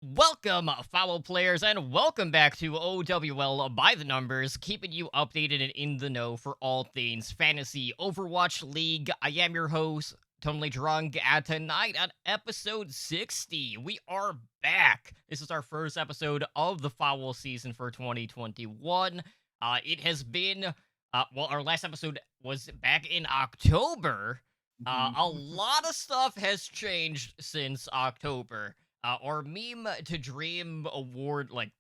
Welcome, foul players, and welcome back to OWL by the Numbers, keeping you updated and in the know for all things fantasy Overwatch League. I am your host, Totally Drunk, and tonight at episode 60, we are back. This is our first episode of the foul season for 2021. It has been, our last episode was back in October. Mhm. A lot of stuff has changed since October. Our meme to dream award, like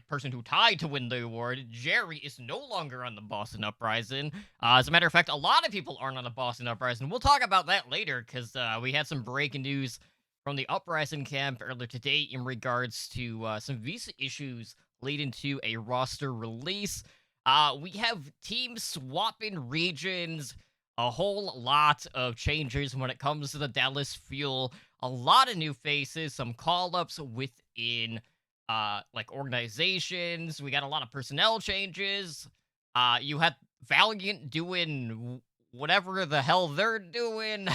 person who tied to win the award, Jerry is no longer on the Boston Uprising. As a matter of fact, a lot of people aren't on the Boston Uprising. We'll talk about that later because we had some breaking news from the Uprising camp earlier today in regards to some visa issues leading to a roster release. We have teams swapping regions, a whole lot of changes when it comes to the Dallas Fuel, a lot of new faces, some call-ups within like organizations. We got a lot of personnel changes. You had Valiant doing whatever the hell they're doing.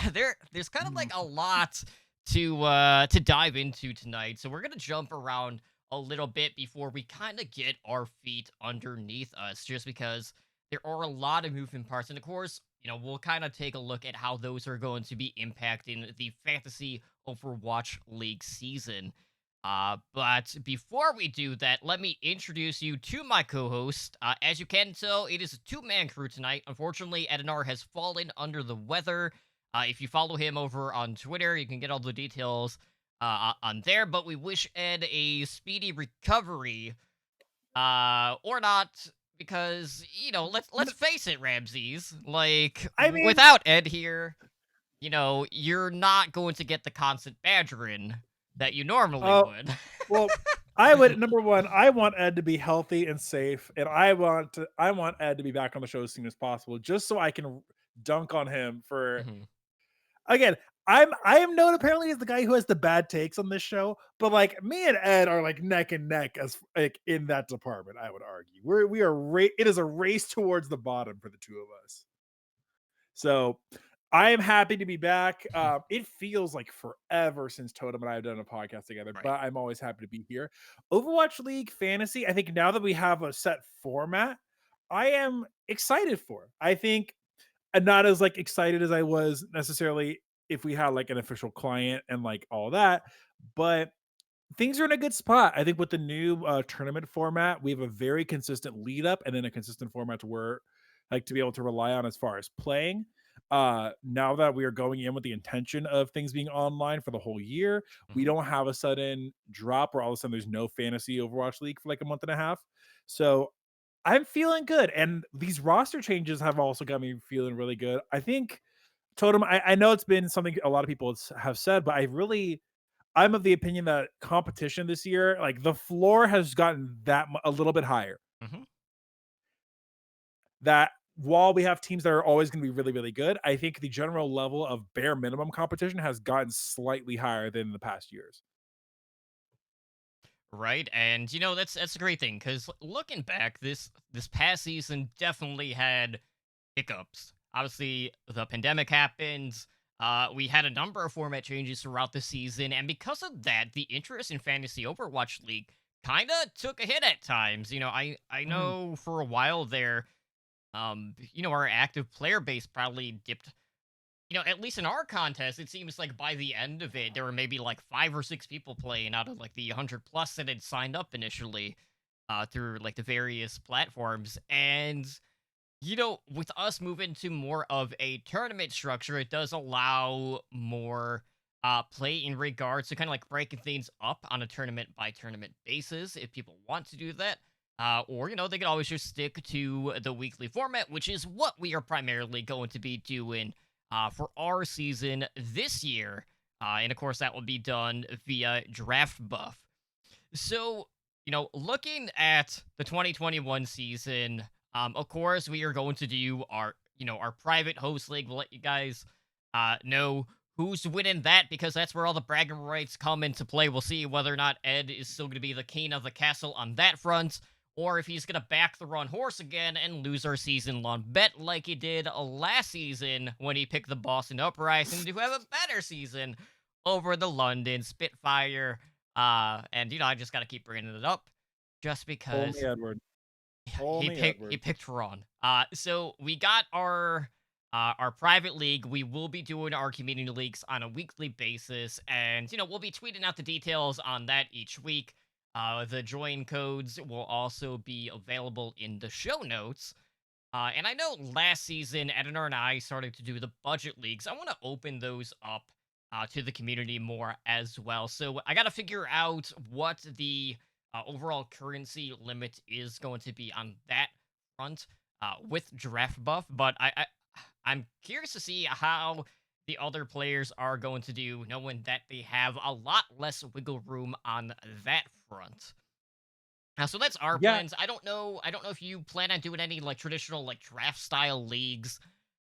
There's kind of like a lot to dive into tonight. So we're gonna jump around a little bit before we kind of get our feet underneath us, just because there are a lot of moving parts. And of course, we'll kind of take a look at how those are going to be impacting the Fantasy Overwatch League season. But before we do that, let me introduce you to my co-host. As you can tell, it is a two-man crew tonight. Unfortunately, Edinar has fallen under the weather. If you follow him over on Twitter, you can get all the details on there. But we wish Ed a speedy recovery, or not, because let's face it, Ramses. Like I mean, without Ed here, you're not going to get the constant badgering that you normally uh, would. well, I would number one, I want Ed to be healthy and safe, and I want Ed to be back on the show as soon as possible, just so I can dunk on him for Mhm. again. I am known apparently as the guy who has the bad takes on this show, but like me and Ed are like neck and neck as like in that department. I would argue it is a race towards the bottom for the two of us. So I am happy to be back. It feels like forever since Totem and I have done a podcast together, Right. but I'm always happy to be here. Overwatch League Fantasy, I think now that we have a set format, I am excited for. I think I'm not as like excited as I was necessarily if we had like an official client and like all that, but things are in a good spot. I think with the new tournament format, we have a very consistent lead up and then a consistent format to where like to be able to rely on as far as playing. Now that we are going in with the intention of things being online for the whole year, we Mhm. don't have a sudden drop where all of a sudden there's no fantasy Overwatch League for like a month and a half. So I'm feeling good. And these roster changes have also got me feeling really good. I think Totem, I know it's been something a lot of people have said, but I'm of the opinion that competition this year, like the floor has gotten a little bit higher. Mhm. That while we have teams that are always going to be really, really good, I think the general level of bare minimum competition has gotten slightly higher than the past years. Right, and that's a great thing because looking back, this past season definitely had hiccups. Obviously, the pandemic happened. We had a number of format changes throughout the season, and because of that, the interest in Fantasy Overwatch League kind of took a hit at times. I Mhm. know for a while there, our active player base probably dipped. At least in our contest, it seems like by the end of it, there were maybe like 5 or 6 people playing out of like the 100 plus that had signed up initially through like the various platforms. And with us moving to more of a tournament structure, it does allow more play in regards to kind of like breaking things up on a tournament by tournament basis if people want to do that. Or, they can always just stick to the weekly format, which is what we are primarily going to be doing for our season this year. And of course, that will be done via draft buff. So, looking at the 2021 season, of course, we are going to do our private host league. We'll let you guys know who's winning that because that's where all the bragging rights come into play. We'll see whether or not Ed is still going to be the king of the castle on that front, or if he's going to back the wrong horse again and lose our season long bet like he did last season when he picked the Boston Uprising to have a better season over the London Spitfire. And I just got to keep bringing it up just Only because Edward. he Only picked he Edward. picked Ron. So we got our private league. We will be doing our community leagues on a weekly basis, and we'll be tweeting out the details on that each week. The join codes will also be available in the show notes. And I know last season, Editor and I started to do the budget leagues. I want to open those up to the community more as well. So I got to figure out what the overall currency limit is going to be on that front with draft buff. But I'm curious to see how the other players are going to do, knowing that they have a lot less wiggle room on that front. So that's our Yeah, plans. I don't know. I don't know if you plan on doing any like traditional like draft style leagues.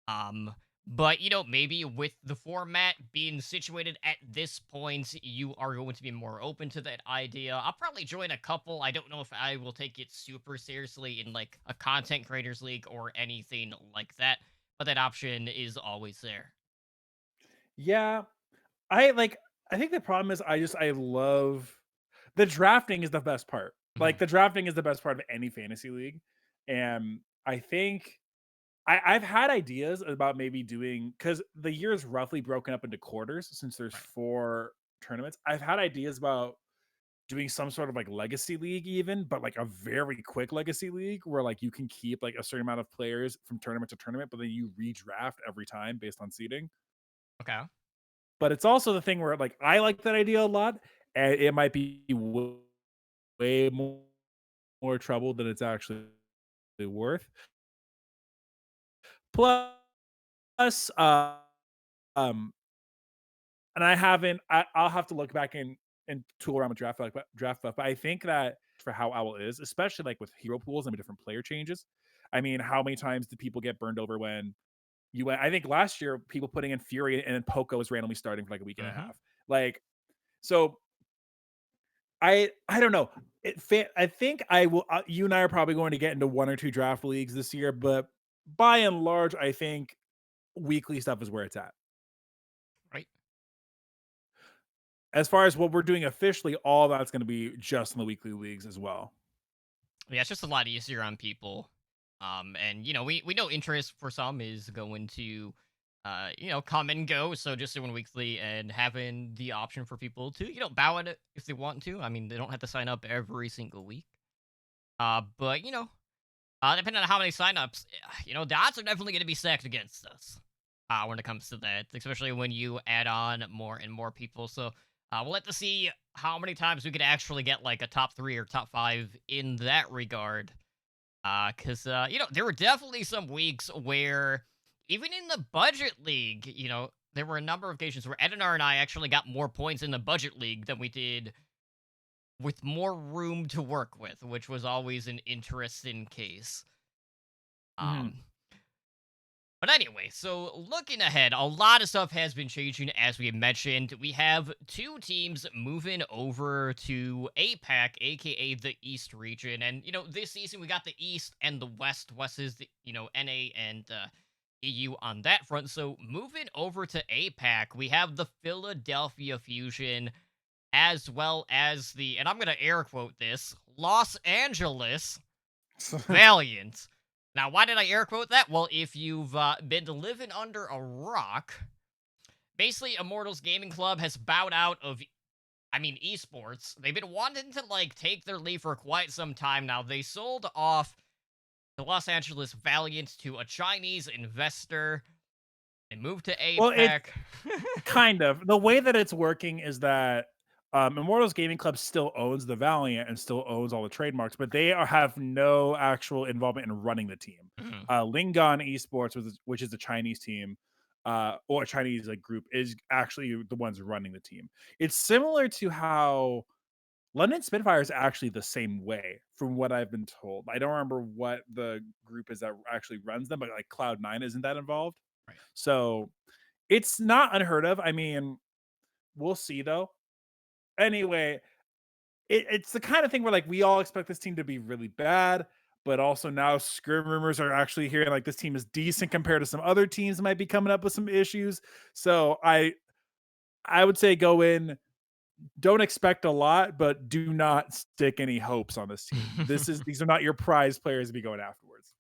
Um, but maybe with the format being situated at this point, you are going to be more open to that idea. I'll probably join a couple. I don't know if I will take it super seriously in like a content creators league or anything like that, but that option is always there. yeah. I like I think the problem is I love the drafting is the best part. Mhm. Like the drafting is the best part of any fantasy league. And I think I've had ideas about maybe doing because the year is roughly broken up into quarters since there's Right. 4 tournaments. I've had ideas about doing some sort of like legacy league even, but like a very quick legacy league where like you can keep like a certain amount of players from tournament to tournament, but then you redraft every time based on seeding. Okay. But it's also the thing where like I like that idea a lot, and it might be way more trouble than it's actually worth. Plus, um, and I haven't. I'll have to look back and tool around with draft buff. But I think that for how Owl is, especially like with hero pools and different player changes. I mean, how many times did people get burned over when you went? I think last year people putting in Fury and then Poco was randomly starting for like a week and a Hmm. half. Like so, I don't know. I think I will. You and I are probably going to get into 1 or 2 draft leagues this year, but by and large, I think weekly stuff is where it's at. Right. As far as what we're doing officially, all that's going to be just in the weekly leagues as well. Yeah, it's just a lot easier on people. And we know interest for some is going to come and go. So just doing weekly and having the option for people to, bow at it if they want to. I mean, they don't have to sign up every single week. But depending on how many signups, the odds are definitely going to be stacked against us. When it comes to that, especially when you add on more and more people. So we'll have to see how many times we could actually get like a top three or top five in that regard. Because there were definitely some weeks where even in the budget league, there were a number of occasions where Edinar and I actually got more points in the budget league than we did with more room to work with, which was always an interesting case. Mhm. Um, but anyway, so looking ahead, a lot of stuff has been changing as we mentioned. We have two teams moving over to APAC, aka the East region. And this season we got the East and the West. West is the NA and EU on that front. So moving over to APAC, we have the Philadelphia Fusion as well as the, and I'm gonna air quote this, Los Angeles Valiant. Now, why did I air quote that? Well, if you've been living under a rock, basically, Immortals Gaming Club has bowed out of, I mean, esports. They've been wanting to like take their leave for quite some time now. They sold off the Los Angeles Valiant to a Chinese investor. They moved to Well, it's APAC. kind of the way that it's working is that Immortals Gaming Club still owns the Valiant and still owns all the trademarks, but have no actual involvement in running the team. Mhm. Lingon Esports, which is a Chinese team, or a Chinese like group, is actually the ones running the team. It's similar to how London Spitfire is actually the same way, from what I've been told. I don't remember what the group is that actually runs them, but like Cloud9 isn't that involved. Right. So it's not unheard of. I mean, we'll see though. Anyway, it's the kind of thing where like we all expect this team to be really bad, but also now scrim rumors are actually hearing like this team is decent compared to some other teams that might be coming up with some issues. So I would say go in don't expect a lot, but do not stick any hopes on this team. These are not your prize players to be going afterwards.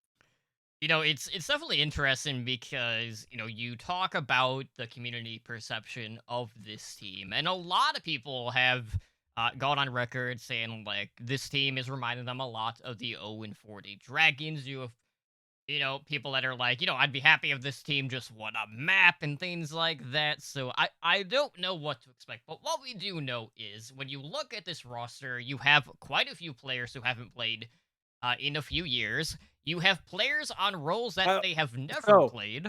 It's definitely interesting because, you talk about the community perception of this team, and a lot of people have gone on record saying like this team is reminding them a lot of the 0-40 Dragons. You have, people that are like, I'd be happy if this team just won a map and things like that. So I don't know what to expect, but what we do know is when you look at this roster, you have quite a few players who haven't played in a few years. You have players on roles that Uh, they have never so played.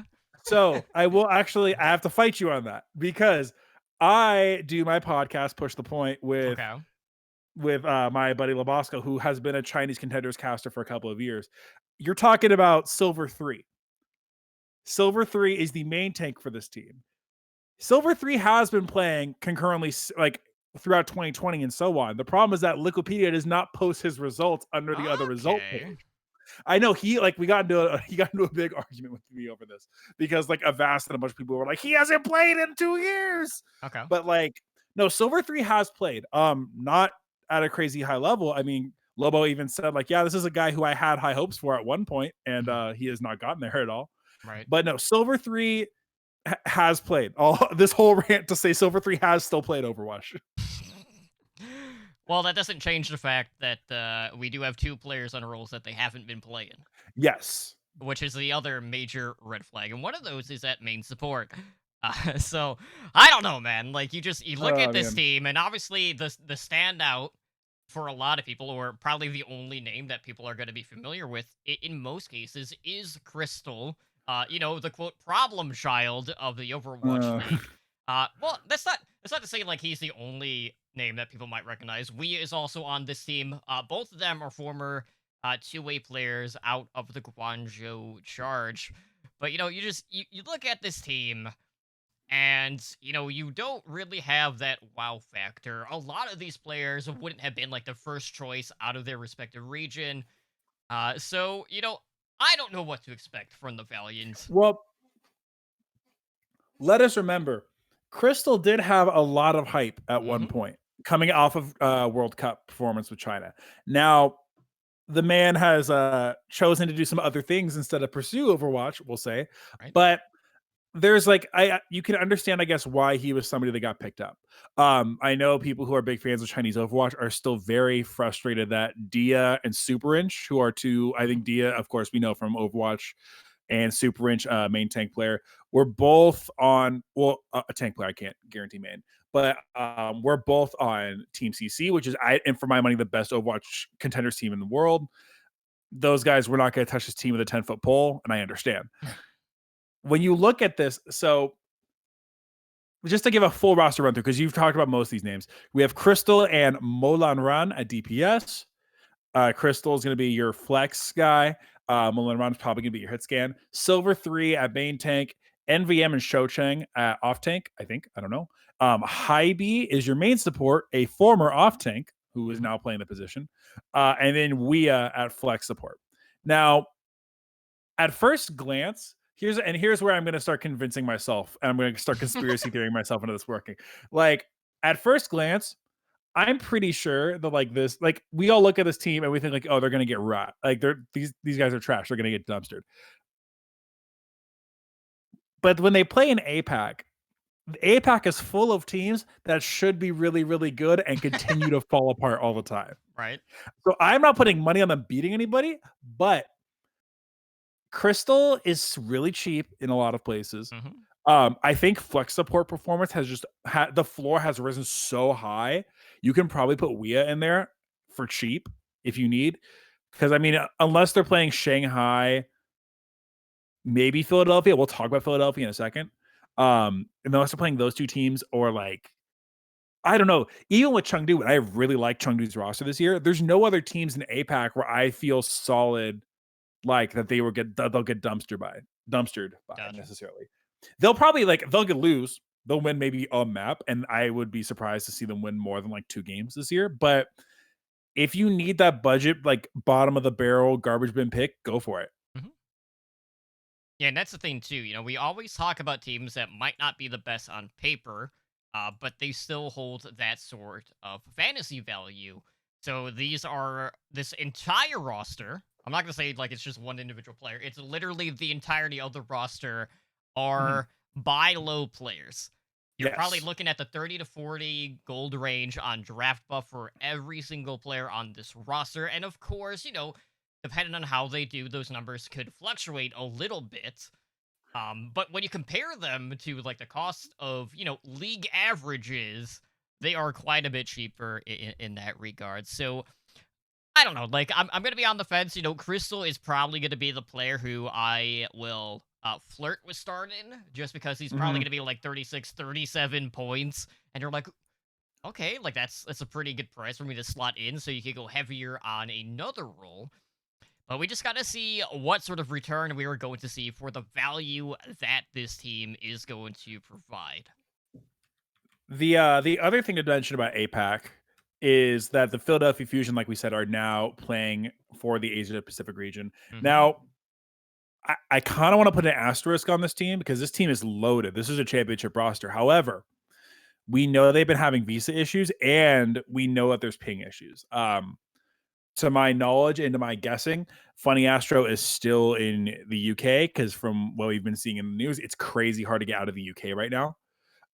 I have to fight you on that because I do my podcast, Push the Point, Okay. with my buddy Labosco, who has been a Chinese contenders caster for a couple of years. You're talking about Silver 3. Silver 3 is the main tank for this team. Silver 3 has been playing concurrently like throughout 2020 and so on. The problem is that Liquipedia does not post his results under the other result Okay. page. I know he got into a big argument with me over this because like Avast and a bunch of people were like, he hasn't played in 2 years. Okay. But like, no, Silver 3 has played. Not at a crazy high level. I mean, Lobo even said, like, yeah, this is a guy who I had high hopes for at one point, and Mhm. he has not gotten there at all. Right. But no, Silver 3 has played. All this whole rant to say Silver 3 has still played Overwatch. Well, that doesn't change the fact that we do have two players on roles that they haven't been playing, Yes. which is the other major red flag. And one of those is at main support. So I don't know, man. Like you look Oh at this man. team, and obviously the standout for a lot of people, or probably the only name that people are going to be familiar with in most cases, is Crystal. The quote problem child of the Overwatch Uh, League. Well, that's not to say like he's the only name that people might recognize. Wee is also on this team. Both of them are former two-way players out of the Guangzhou Charge. But you look at this team and you don't really have that wow factor. A lot of these players wouldn't have been like the first choice out of their respective region. So I don't know what to expect from the Valiant. well, let us remember, Crystal did have a lot of hype at one Hmm. point coming off of World Cup performance with China. Now, the man has chosen to do some other things instead of pursue Overwatch, we'll say. Right. But there's like you can understand, I guess, why he was somebody that got picked up. I know people who are big fans of Chinese Overwatch are still very frustrated that Dia and Super Inch, who are two, I think Dia, of course, we know from Overwatch, and Super Inch, main tank player, were both on, well, a tank player, I can't guarantee main, but we're both on Team CC, which is, and for my money, the best Overwatch contenders team in the world. Those guys were not going to touch this team with a 10-foot pole, and I understand. When you look at this, so just to give a full roster run through, because you've talked about most of these names, we have Crystal and Molan Ran at DPS. Crystal is going to be your flex guy. Molan Ran is probably going to be your hit scan. Silver 3 at main tank. NVM and Shocheng at off tank, I think. I don't know. Hybe is your main support, a former off tank who is Hmm. now playing the position. And then Wea at flex support. Now, at first glance, here's where I'm going to start convincing myself, and I'm going to start conspiracy theorying myself into this working. Like at first glance, I'm pretty sure that like this, like we all look at this team and we think like, oh, they're going to get rot. Like these guys are trash. They're going to get dumpstered. But when they play in APAC, the APAC is full of teams that should be really, really good and continue to fall apart all the time. Right. So I'm not putting money on them beating anybody, but Crystal is really cheap in a lot of places. Hmm. I think flex support performance has just the floor has risen so high. You can probably put Wea in there for cheap if you need. Because I mean, unless they're playing Shanghai, maybe Philadelphia. We'll talk about Philadelphia in a second. And unless they're playing those two teams, or like I don't know, even with Chengdu, and I really like Chengdu's roster this year. There's no other teams in APAC where I feel solid like that they'll get dumpstered by Gotcha. necessarily. They'll probably they'll get lose. They'll win maybe a map, and I would be surprised to see them win more than like 2 games this year. But if you need that budget, like bottom of the barrel garbage bin pick, go for it. Hmm. Yeah, and that's the thing too. We always talk about teams that might not be the best on paper, but they still hold that sort of fantasy value. So these are this entire roster. I'm not gonna say like it's just one individual player. It's literally the entirety of the roster Mhm. are buy low players. You're probably Yes. looking at the 30 to 40 gold range on draft buff for every single player on this roster. And of course, depending on how they do, those numbers could fluctuate a little bit. But when you compare them to like the cost of, league averages, they are quite a bit cheaper in that regard. So I don't know. Like I'm gonna be on the fence. Crystal is probably gonna be the player who I will flirt with starting just because he's probably Mhm. gonna be like 36, 37 points. And you're like, okay, like that's a pretty good price for me to slot in, so you could go heavier on another role. But we just got to see what sort of return we are going to see for the value that this team is going to provide. The other thing to mention about APAC is that the Philadelphia Fusion, like we said, are now playing for the Asia Pacific region. Hmm. Now, I kind of want to put an asterisk on this team because this team is loaded. This is a championship roster. However, we know they've been having visa issues and we know that there's ping issues. To my knowledge and to my guessing, Funny Astro is still in the UK because from what we've been seeing in the news, it's crazy hard to get out of the UK right now.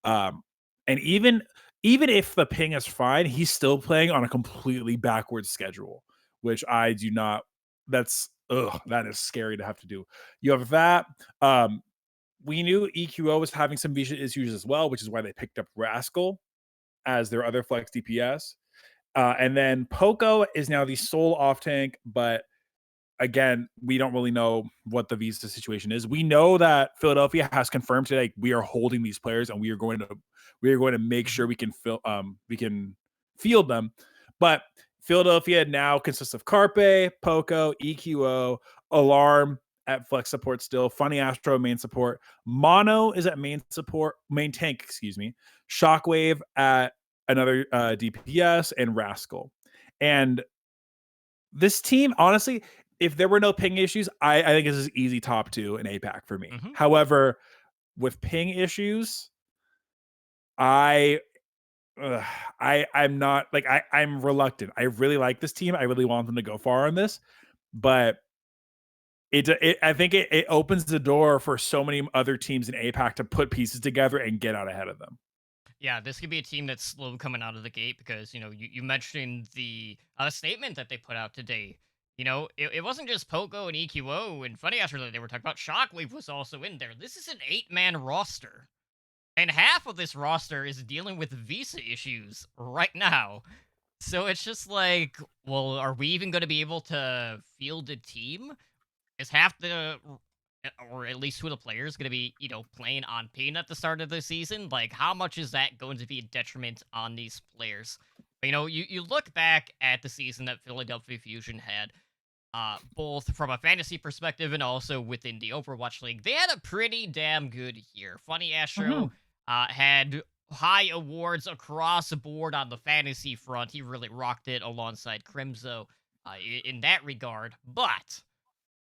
Um, and even if the ping is fine, he's still playing on a completely backwards schedule, which I do not. That's that is scary to have to do. You have that. We knew EQO was having some vision issues as well, which is why they picked up Rascal as their other flex DPS. And then Poco is now the sole off tank, but again, we don't really know what the visa situation is. We know that Philadelphia has confirmed today we are holding these players and we are going to make sure Hmm. we can field them. But Philadelphia now consists of Carpe, Poco, EQO, Alarm at flex support still, Funny Astro main support, Mono is at main tank, excuse me, Shockwave at another DPS, and Rascal. And this team, honestly, if there were no ping issues, I think this is easy top two in APAC for me. Hmm. However, with ping issues, I ugh, I'm not like I'm reluctant. I really like this team. I really want them to go far on this, but I think it opens the door for so many other teams in APAC to put pieces together and get out ahead of them. Yeah, this could be a team that's slow coming out of the gate because, you mentioned the statement that they put out today. It wasn't just Poco and EQO and Funny After that they were talking about. Shockwave was also in there. This is an 8-man roster. And half of this roster is dealing with visa issues right now. So it's just like, well, are we even going to be able to field a team? Is half the, or at least two of the players going to be, playing on pain at the start of the season? Like, how much is that going to be a detriment on these players? You look back at the season that Philadelphia Fusion had, both from a fantasy perspective and also within the Overwatch League, they had a pretty damn good year. Funny Astro Mhm. had high awards across the board on the fantasy front. He really rocked it alongside Crimzo in that regard. But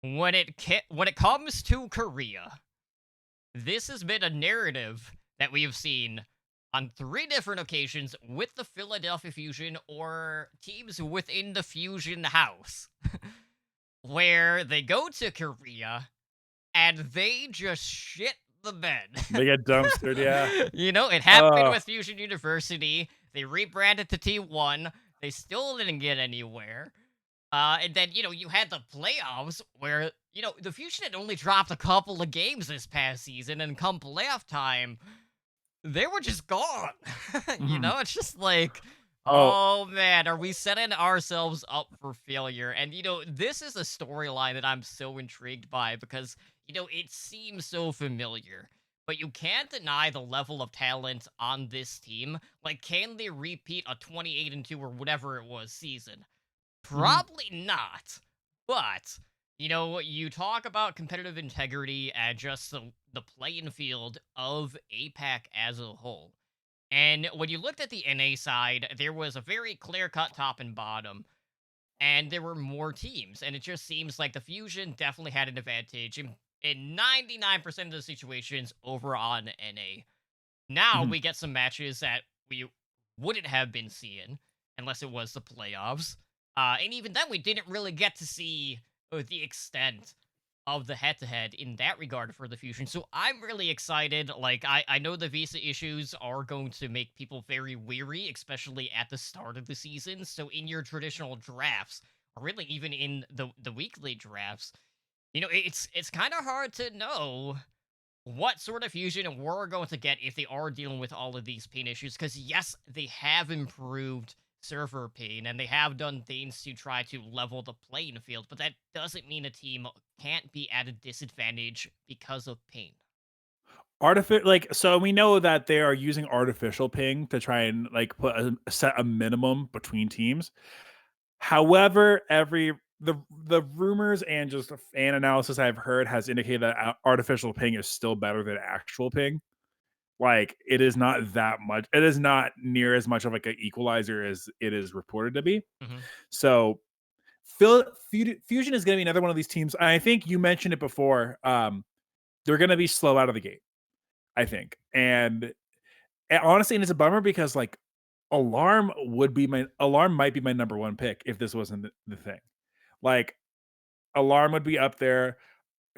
when it comes to Korea, this has been a narrative that we have seen on three different occasions with the Philadelphia Fusion or teams within the Fusion house, where they go to Korea and they just shit the bed. They get dumpstered, yeah. It happened Oh, with Fusion University. They rebranded to T1. They still didn't get anywhere. And then, you had the playoffs where, the Fusion had only dropped a couple of games this past season, and come playoff time, they were just gone. mhm. It's just like, Oh, oh man, are we setting ourselves up for failure? And, this is a storyline that I'm so intrigued by because, it seems so familiar. But you can't deny the level of talent on this team. Like, can they repeat a 28-2 or whatever it was season? mhm. Probably not. But, you talk about competitive integrity and just the playing field of APAC as a whole. And when you looked at the NA side, there was a very clear cut top and bottom, and there were more teams. And it just seems like the Fusion definitely had an advantage in 99% of the situations over on NA. Now Mhm. we get some matches that we wouldn't have been seeing unless it was the playoffs. And even then, we didn't really get to see the extent of the head-to-head in that regard for the Fusion. So I'm really excited. Like, I know the visa issues are going to make people very weary, especially at the start of the season. So in your traditional drafts, or really even in the weekly drafts, it's kind of hard to know what sort of fusion we're going to get if they are dealing with all of these pain issues. Because yes, they have improved server pain and they have done things to try to level the playing field, but that doesn't mean a team can't be at a disadvantage because of pain. So we know that they are using artificial ping to try and like set a minimum between teams. However, the rumors and just the fan analysis I've heard has indicated that artificial ping is still better than actual ping. Like it is not that much. It is not near as much of like an equalizer as it is reported to be. Hmm. So Fusion is going to be another one of these teams. I think you mentioned it before. They're going to be slow out of the gate. I think, and honestly, and it's a bummer because like Alarm might be my number one pick if this wasn't the thing. Like Alarm would be up there.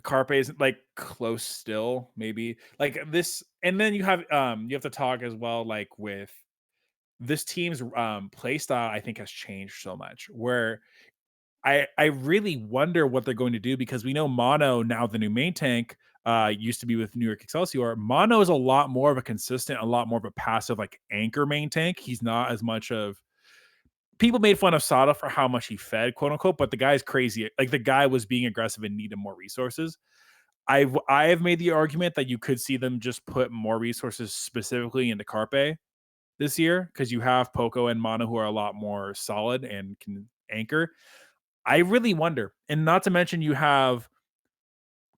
Carpe is like close still, maybe like this, and then you have to talk as well, like with this team's play style. I think has changed so much. Where I really wonder what they're going to do because we know Mono now the new main tank used to be with New York Excelsior. Mono is a lot more of a consistent, a lot more of a passive like anchor main tank. He's not as much of people made fun of Sada for how much he fed, quote unquote, but the guy's crazy. Like the guy was being aggressive and needed more resources. I have made the argument that you could see them just put more resources specifically into Carpe this year because you have Poco and Mono who are a lot more solid and can anchor. I really wonder, and not to mention you have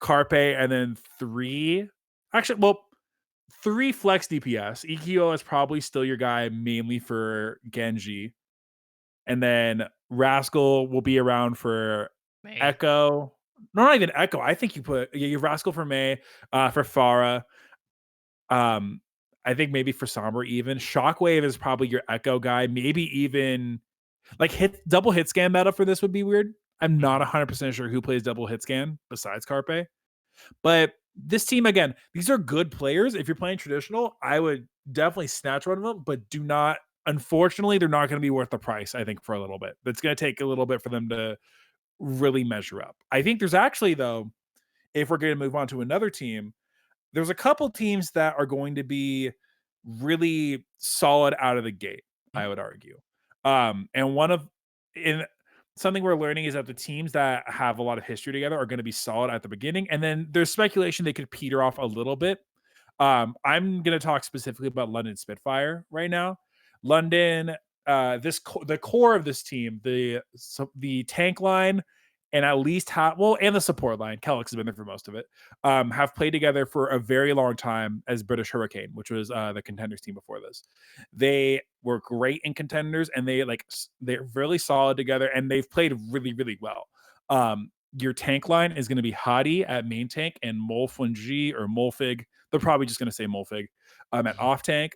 Carpe and then three flex DPS. Ikio is probably still your guy mainly for Genji, and then Rascal will be around for May. Echo. No, not even Echo. I think you have Rascal for May, for Farah. Um, I think maybe for Sombra even. Shockwave is probably your Echo guy. Maybe even like double hit scan meta for this would be weird. I'm not Mhm. 100% sure who plays double hit scan besides Carpe. But this team again, these are good players. If you're playing traditional, I would definitely snatch one of them, but do not unfortunately they're not going to be worth the price, I think, for a little bit. It's going to take a little bit for them to really measure up. I think there's actually though, if we're going to move on to another team, there's a couple teams that are going to be really solid out of the gate, Mhm. I would argue. And one of in something we're learning is that the teams that have a lot of history together are going to be solid at the beginning, and then there's speculation they could peter off a little bit. I'm going to talk specifically about London Spitfire right now. London, the core of this team, the tank line, and at least and the support line. Kellex has been there for most of it. Have played together for a very long time as British Hurricane, which was the contenders team before this. They were great in contenders, and they're really solid together, and they've played really really well. Your tank line is going to be Hadi at main tank and Molfunji or Molfig. They're probably just going to say Molfig at off tank.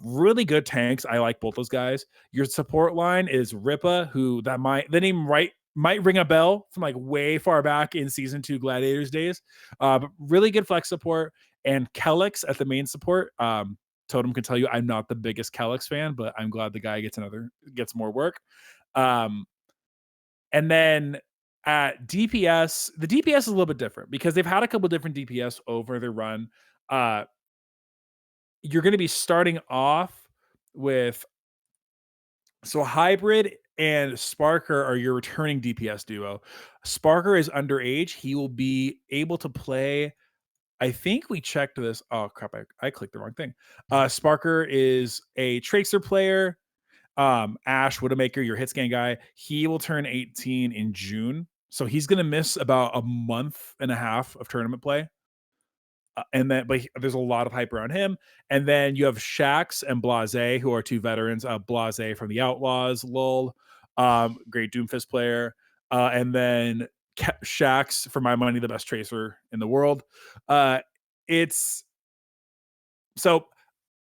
Really good tanks. I like both those guys. Your support line is Ripa, who the name might ring a bell from like way far back in season 2 Gladiators days. But really good flex support and Kellex at the main support. Totem can tell you I'm not the biggest Kellex fan, but I'm glad the guy gets more work. Um, and then at DPS, the DPS is a little bit different because they've had a couple different DPS over their run. Uh, you're going to be starting off with Hybrid and Sparker are your returning DPS duo. Sparker is underage. He will be able to play. I think we checked this. Oh crap! I clicked the wrong thing. Sparker is a Tracer player. Ash Widowmaker, your hit scan guy, he will turn 18 in June. So he's gonna miss about a month and a half of tournament play. There's a lot of hype around him. And then you have Shax and Blase, who are two veterans. Blase from the Outlaws, lol, great Doomfist player. And then Shax, for my money, the best tracer in the world. It's So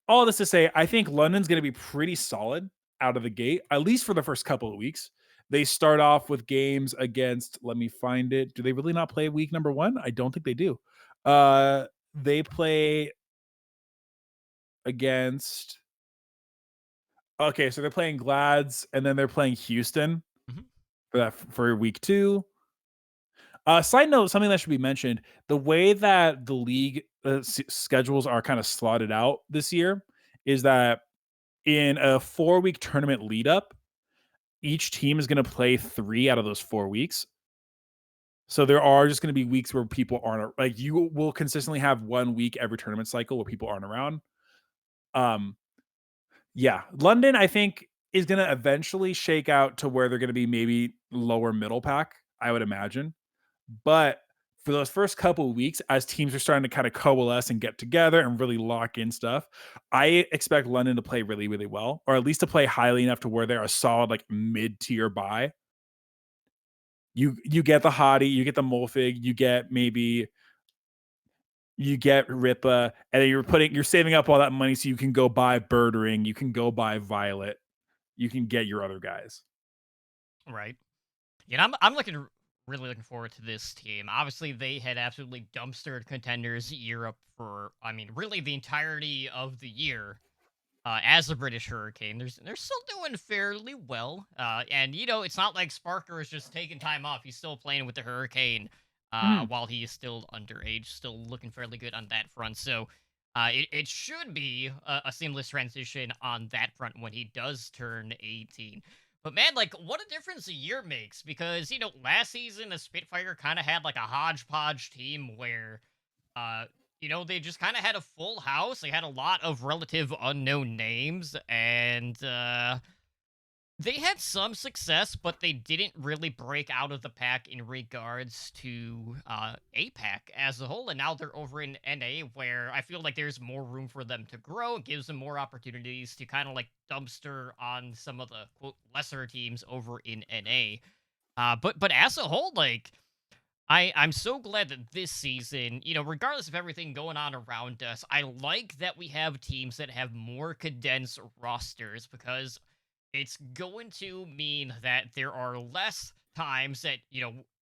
all this to say, I think London's going to be pretty solid out of the gate, at least for the first couple of weeks. They start off with games against, let me find it. Do they really not play week number 1? I don't think they do. They play against, okay, so they're playing Glads and then they're playing Houston Mhm. for week 2. Side note, something that should be mentioned: the way that the league schedules are kind of slotted out this year is that in a 4-week tournament lead up, each team is going to play 3 out of those 4 weeks. So there are just going to be weeks where people aren't, like, you will consistently have 1 week every tournament cycle where people aren't around. Um, yeah, London, I think, is going to eventually shake out to where they're going to be maybe lower middle pack, I would imagine. But for those first couple of weeks, as teams are starting to kind of coalesce and get together and really lock in stuff, I expect London to play really, really well, or at least to play highly enough to where they're a solid, like, mid-tier buy. You get the Hottie, you get the Molfig, you get Ripa, and then you're saving up all that money so you can go buy Birdering, you can go buy Violet, you can get your other guys. Right. Yeah, I'm really looking forward to this team. Obviously, they had absolutely dumpstered contenders Europe for, I mean, really the entirety of the year. As a British Hurricane, they're still doing fairly well. And it's not like Sparker is just taking time off. He's still playing with the Hurricane Mhm. while he is still underage, still looking fairly good on that front. So it should be a seamless transition on that front when he does turn 18. But man, like, what a difference a year makes, because last season the Spitfire kind of had like a hodgepodge team where they just kind of had a full house. They had a lot of relative unknown names, and they had some success, but they didn't really break out of the pack in regards to APAC as a whole. And now they're over in NA, where I feel like there's more room for them to grow. It gives them more opportunities to kind of like dumpster on some of the quote lesser teams over in NA. But as a whole, like, I'm so glad that this season, regardless of everything going on around us, I like that we have teams that have more condensed rosters, because it's going to mean that there are less times that,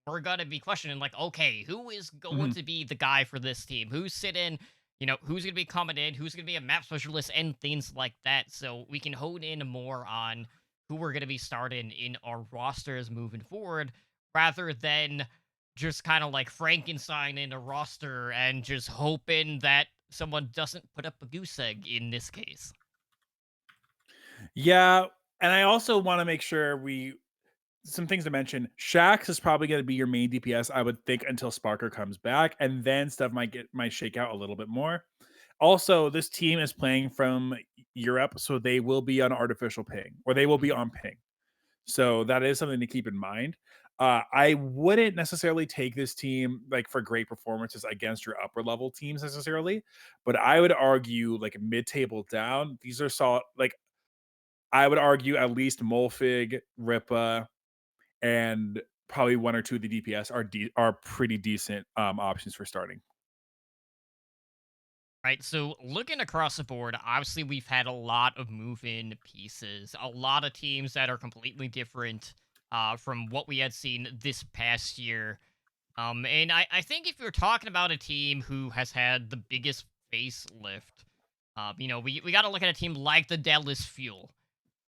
we're going to be questioning, like, okay, who is going Mhm. to be the guy for this team? Who's sitting, who's going to be coming in, who's going to be a map specialist, and things like that. So we can hone in more on who we're going to be starting in our rosters moving forward, rather than just kind of like Frankenstein in a roster and just hoping that someone doesn't put up a goose egg in this case. Yeah, and I also wanna make sure we some things to mention. Shax is probably gonna be your main DPS, I would think, until Sparker comes back, and then stuff might shake out a little bit more. Also, this team is playing from Europe, so they will be on artificial ping, or they will be Mhm. on ping. So that is something to keep in mind. I wouldn't necessarily take this team like for great performances against your upper level teams necessarily, but I would argue like mid table down, these are solid. Like I would argue at least Molfig, Ripa, and probably 1 or 2 of the DPS are pretty decent options for starting. Right. So looking across the board, obviously we've had a lot of move-in pieces, a lot of teams that are completely different from what we had seen this past year. And I think if you're talking about a team who has had the biggest facelift, we got to look at a team like the Dallas Fuel.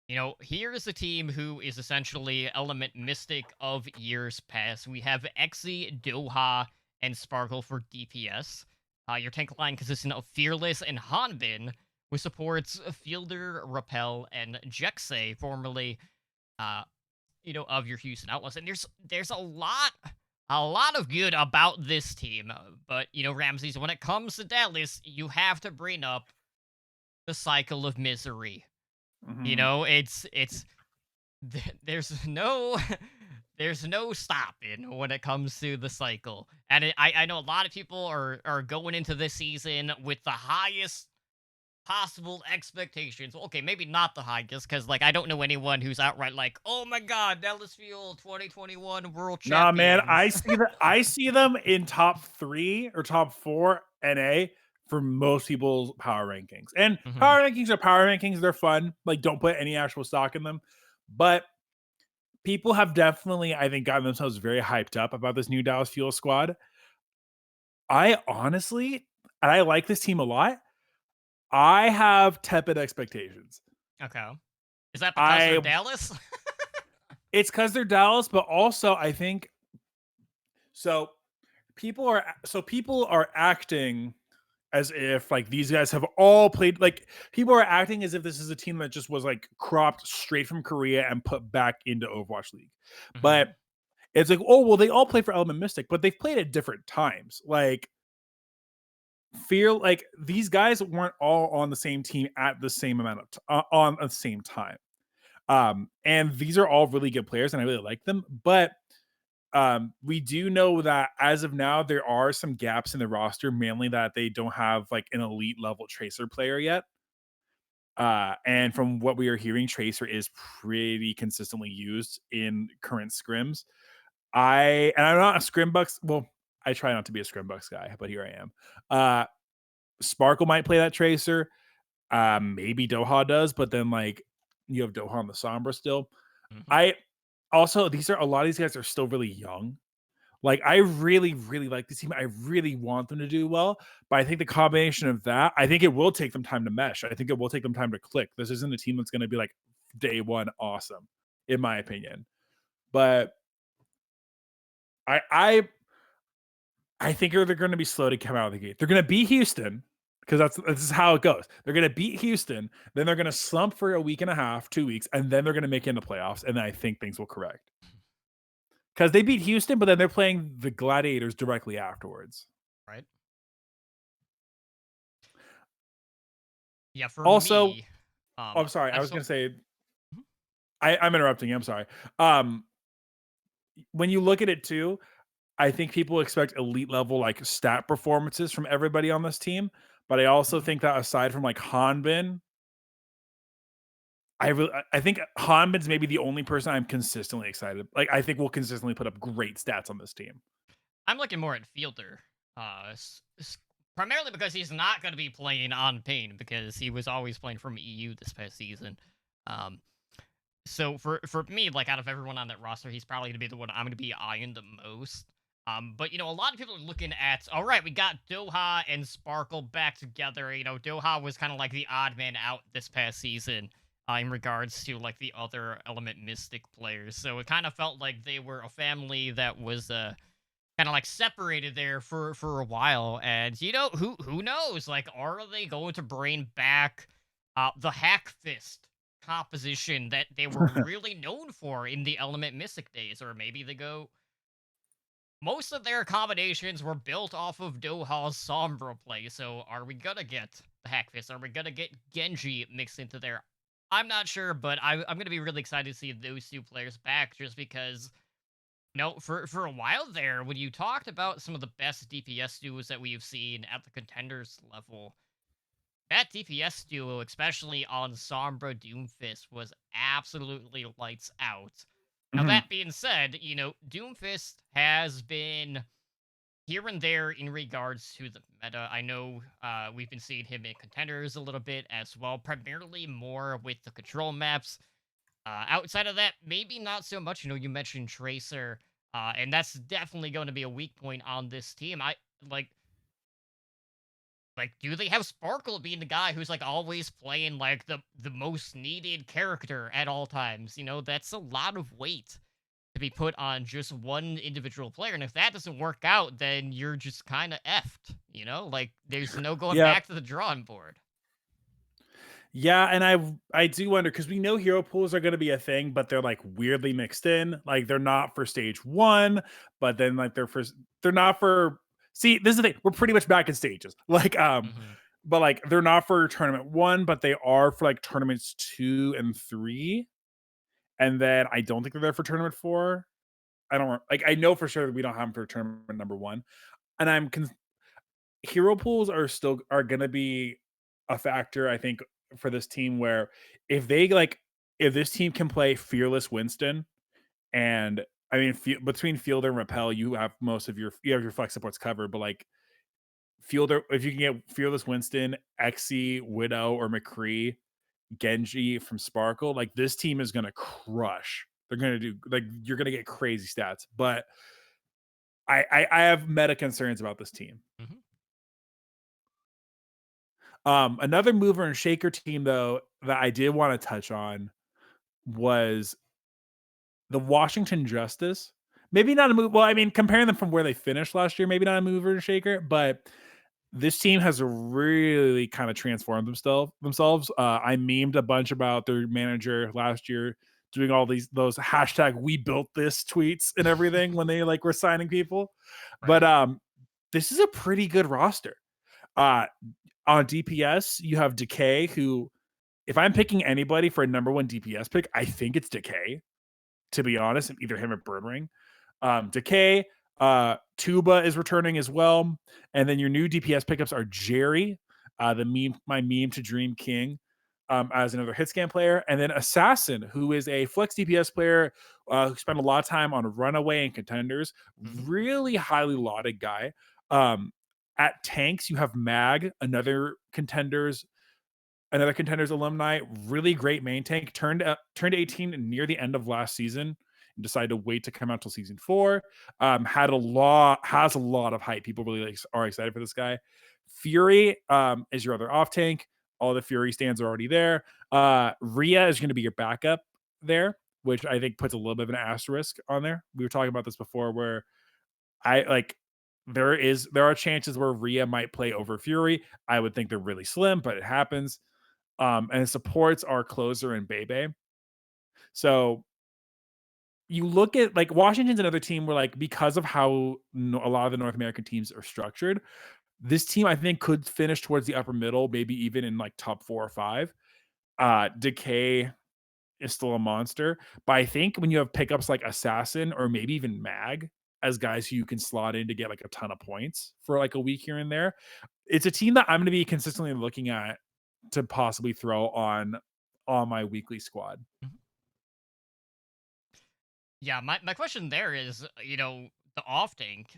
Here is a team who is essentially Element Mystic of years past. We have Exi, Doha, and Sparkle for DPS. Your tank line consists of Fearless and Hanbin, who supports Fielder, Repel, and Jexay, formerly, uh, of your Houston Outlaws. And there's a lot of good about this team. But Ramses, when it comes to Dallas, you have to bring up the cycle of misery. Mhm. It's there's no there's no stopping when it comes to the cycle. And I know a lot of people are going into this season with the highest possible expectations. Well, okay, maybe not the highest, because like I don't know anyone who's outright like, oh my god, Dallas Fuel 2021 world Nah, man, champions. I see them in top 3 or top 4 NA for most people's power rankings. And Hmm. power rankings are power rankings. They're fun. Like, don't put any actual stock in them. But people have definitely, I think, gotten themselves very hyped up about this new Dallas Fuel squad. I honestly, and I like this team a lot. I have tepid expectations. Okay. Is that because they're I Dallas? It's because they're Dallas, but also I think so. People are acting as if like these guys have all played, like people are acting as if this is a team that just was like cropped straight from Korea and put back into Overwatch League. But Hmm. it's like, oh well, they all play for Element Mystic, but they've played at different times. Like feel like these guys weren't all on the same team at the same amount of on the same time. And these are all really good players, and I really like them. But we do know that as of now, there are some gaps in the roster, mainly that they don't have like an elite level Tracer player yet. And from what we are hearing, Tracer is pretty consistently used in current scrims. I'm not a Scrimbucks. Well, I try not to be a Scrimbucks guy, but here I am. Sparkle might play that Tracer. Maybe Doha does, but then like you have Doha on the Sombra still. Hmm. I also these are a lot of these guys are still really young. Like I really, really like this team. I really want them to do well, but I think the combination of that, I think it will take them time to mesh. I think it will take them time to click. This isn't a team that's going to be like day one awesome, in my opinion. But I I I think they're going to be slow to come out of the gate. They're going to beat Houston because this is how it goes. They're going to beat Houston, then they're going to slump for a week and a half, 2 weeks, and then they're going to make it in the playoffs. And then I think things will correct because they beat Houston, but then they're playing the Gladiators directly afterwards. Right. Yeah. For Also, me, oh, I'm sorry. I I was saw. going to say Mhm. I'm interrupting you. I'm sorry. Um, when you look at it too, I think people expect elite level like stat performances from everybody on this team, but I also Mhm. think that aside from like Hanbin, I think Hanbin's maybe the only person I'm consistently excited. Like I think will consistently put up great stats on this team. I'm looking more at Fielder, primarily because he's not going to be playing on Pain because he was always playing from EU this past season. Um, so for me, like out of everyone on that roster, he's probably going to be the one I'm going to be eyeing the most. But a lot of people are looking at, all right, we got Doha and Sparkle back together. Doha was kind of like the odd man out this past season. In regards to like the other Element Mystic players, so it kind of felt like they were a family that was kind of like separated there for a while. And who knows, like, are they going to bring back the hack fist composition that they were really known for in the Element Mystic days? Or maybe they go, most of their combinations were built off of Doha's Sombra play, so are we gonna get the hack fist? Are we gonna get Genji mixed into there? I'm not sure, but I'm gonna be really excited to see those two players back, just because no, for a while there, when you talked about some of the best DPS duos that we've seen at the contenders level, that DPS duo, especially on Sombra Doomfist, was absolutely lights out. Now Mhm. that being said, Doomfist has been here and there in regards to the meta. I know we've been seeing him in contenders a little bit as well, primarily more with the control maps. Outside of that, maybe not so much. You mentioned Tracer, and that's definitely going to be a weak point on this team. I like, do they have Sparkle being the guy who's like always playing like the most needed character at all times? That's a lot of weight to be put on just one individual player, and if that doesn't work out, then you're just kind of effed. Like there's no going Yeah. back to the drawing board. Yeah, and I do wonder because we know hero pools are going to be a thing, but they're like weirdly mixed in. Like they're not for stage one, but then like they're not for. See, this is the thing. We're pretty much back in stages. Hmm. But like they're not for tournament one, but they are for like tournaments 2 and 3, and then I don't think they're there for tournament 4. I don't like. I know for sure that we don't have them for tournament number 1, and hero pools are gonna be a factor, I think, for this team where if they like if this team can play fearless Winston and I mean between field and repel, you have your flex supports covered, but like Fielder, if you can get Fearless Winston, Xe, Widow, or McCree, Genji from Sparkle, like this team is gonna crush. They're gonna do like you're gonna get crazy stats, but I have meta concerns about this team. Mhm. Another mover and shaker team though that I did want to touch on was the Washington Justice. Maybe not a move. Well, I mean, comparing them from where they finished last year, maybe not a mover and shaker, but this team has really kind of transformed themselves. I memed a bunch about their manager last year doing all those hashtag we built this tweets and everything when they like were signing people. But Right. this is a pretty good roster. Uh on DPS, you have Decay, who if I'm picking anybody for a number one DPS pick, I think it's Decay, to be honest, and either him or Burn Ring. Decay, Tuba is returning as well. And then your new DPS pickups are Jerry, my meme to Dream King, as another hit scan player, and then Assassin, who is a flex DPS player who spent a lot of time on Runaway and Contenders. Mhm. Really highly lauded guy. Um, at tanks, you have Mag, another contenders alumni, really great main tank. Turned 18 near the end of last season and decided to wait to come out till season 4. Has a lot of hype. People really are excited for this guy. Fury is your other off tank. All the Fury stands are already there. Rhea is going to be your backup there, which I think puts a little bit of an asterisk on there. We were talking about this before, where I like there are chances where Rhea might play over Fury. I would think they're really slim, but it happens. And it supports our closer and Bebe. So you look at like Washington's another team where like because of how a lot of the North American teams are structured, this team I think could finish towards the upper middle, maybe even in like top 4 or 5. Decay is still a monster, but I think when you have pickups like Assassin or maybe even Mag as guys who you can slot in to get like a ton of points for like a week here and there, it's a team that I'm going to be consistently looking at to possibly throw on my weekly squad. Mhm. Yeah, my question there is, the off tank.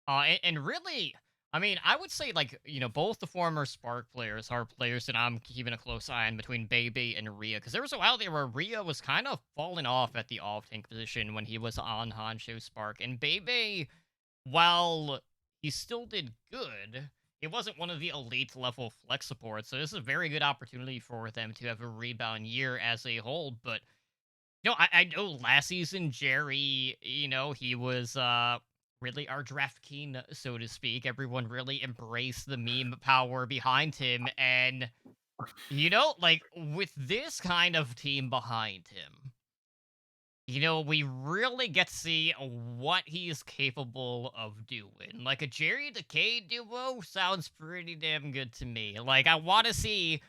And really, I mean, I would say like both the former Spark players are players that I'm keeping a close eye on between Baby and Rhea, because there was a while there where Rhea was kind of falling off at the off tank position when he was on Hancho Spark, and Baby, while he still did good, it wasn't one of the elite level flex supports. So this is a very good opportunity for them to have a rebound year as a whole. But I know last season Jerry, he was really our draft king, so to speak. Everyone really embraced the meme power behind him, and like with this kind of team behind him, we really get to see what he is capable of doing. Like a Jerry Decay duo sounds pretty damn good to me. Like I want to see,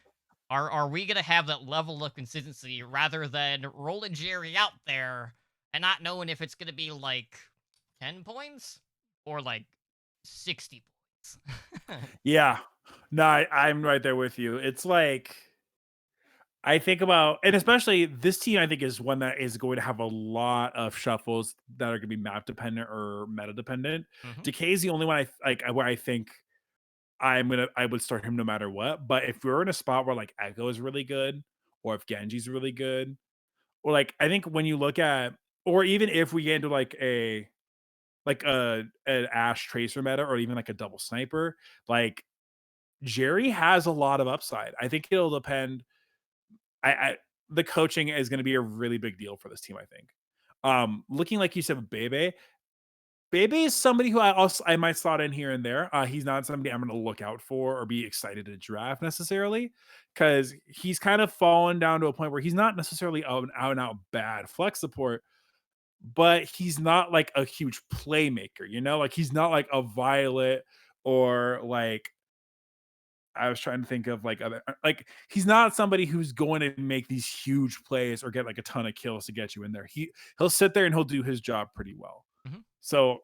are we gonna have that level of consistency rather than rolling Jerry out there and not knowing if it's gonna be like 10 points or like 60 points? Yeah. No, I'm right there with you. It's like I think about, and especially this team, I think is one that is going to have a lot of shuffles that are going to be map dependent or meta dependent. Hmm. Decay is the only one like where I think I would start him no matter what. But if we're in a spot where like Echo is really good, or if Genji's really good, or like I think when you look at, or even if we get into like an Ash Tracer meta, or even like a double sniper, like Jerry has a lot of upside. I think it'll depend. I the coaching is going to be a really big deal for this team. I think. Looking like you said with Bebe, Bebe is somebody who I might slot in here and there. He's not somebody I'm going to look out for or be excited to draft necessarily, because he's kind of fallen down to a point where he's not necessarily an out and out bad flex support, but he's not like a huge playmaker. Like he's not like a Violet or like I was trying to think of like other like he's not somebody who's going to make these huge plays or get like a ton of kills to get you in there. He'll sit there and he'll do his job pretty well. Hmm. So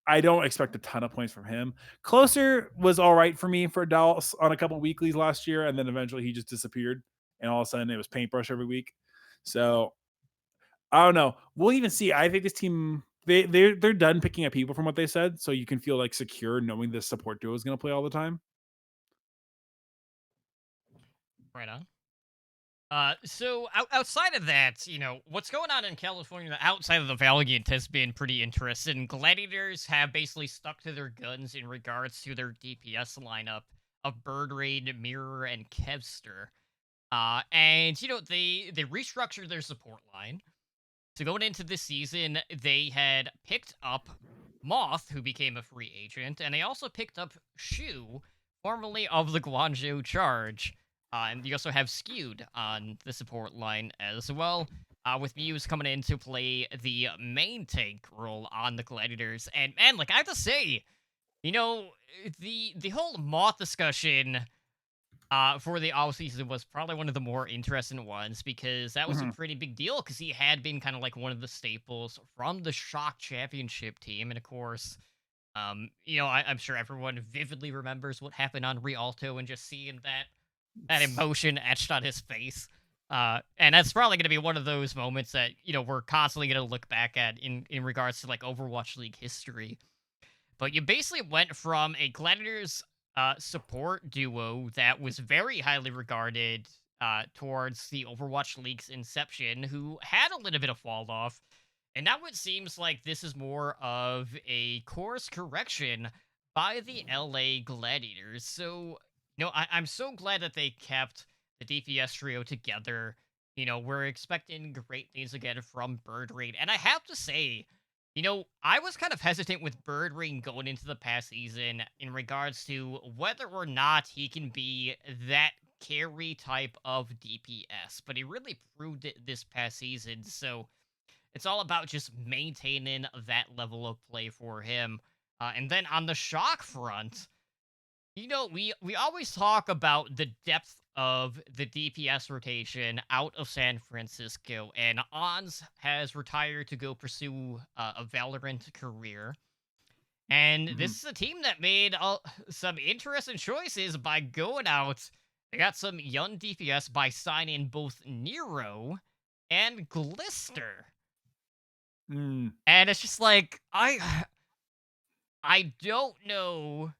I don't expect a ton of points from him. Closer was all right for me for Dallas on a couple weeklies last year, and then eventually he just disappeared, and all of a sudden it was paintbrush every week. So I don't know. We'll even see. I think this team. they're done picking up people from what they said, so you can feel like secure knowing this support duo is going to play all the time. Right on. So outside of that, what's going on in California outside of the Valiant has been pretty interesting. Gladiators have basically stuck to their guns in regards to their DPS lineup of Bird Raid, Mirror, and Kevster. And they restructured their support line. So going into this season, they had picked up Moth, who became a free agent, and they also picked up Shu, formerly of the Guangzhou Charge. And you also have Skewed on the support line as well, with Muse coming in to play the main tank role on the Gladiators. And man, like I have to say, you know, the whole Moth discussion for the off season was probably one of the more interesting ones because that was a Mhm. pretty big deal because he had been kind of like one of the staples from the Shock Championship team, and of course, I'm sure everyone vividly remembers what happened on Rialto and just seeing that emotion etched on his face. And that's probably going to be one of those moments that we're constantly going to look back at in regards to like Overwatch League history. But you basically went from a Gladiators support duo that was very highly regarded towards the Overwatch League's inception, who had a little bit of fall off. And now it seems like this is more of a course correction by the LA Gladiators. So, I'm so glad that they kept the DPS trio together. We're expecting great things again from Bird Raid. And I have to say, I was kind of hesitant with Bird Ring going into the past season in regards to whether or not he can be that carry type of DPS, but he really proved it this past season. So it's all about just maintaining that level of play for him. And then on the Shock front, we always talk about the depth of the DPS rotation out of San Francisco, and Ons has retired to go pursue a Valorant career. And Mhm. this is a team that made some interesting choices by going out. They got some young DPS by signing both Nero and Glister. Mm. And it's just like I don't know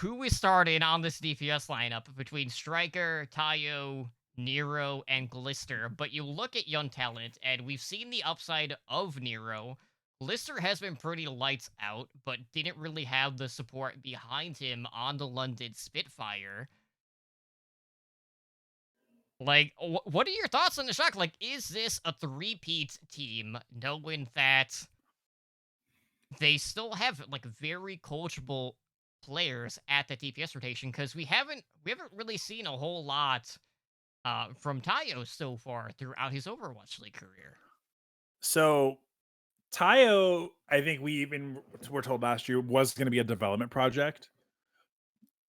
who is starting on this DPS lineup between Striker, Tayo, Nero, and Glister. But you look at Young Talent, and we've seen the upside of Nero. Glister has been pretty lights out, but didn't really have the support behind him on the London Spitfire. Like, what are your thoughts on the Shock? Like, is this a three-peat team, knowing that they still have like very coachable players at the DPS rotation because we haven't really seen a whole lot from Tayo so far throughout his Overwatch League career. So Tayo, I think we even were told last year was going to be a development project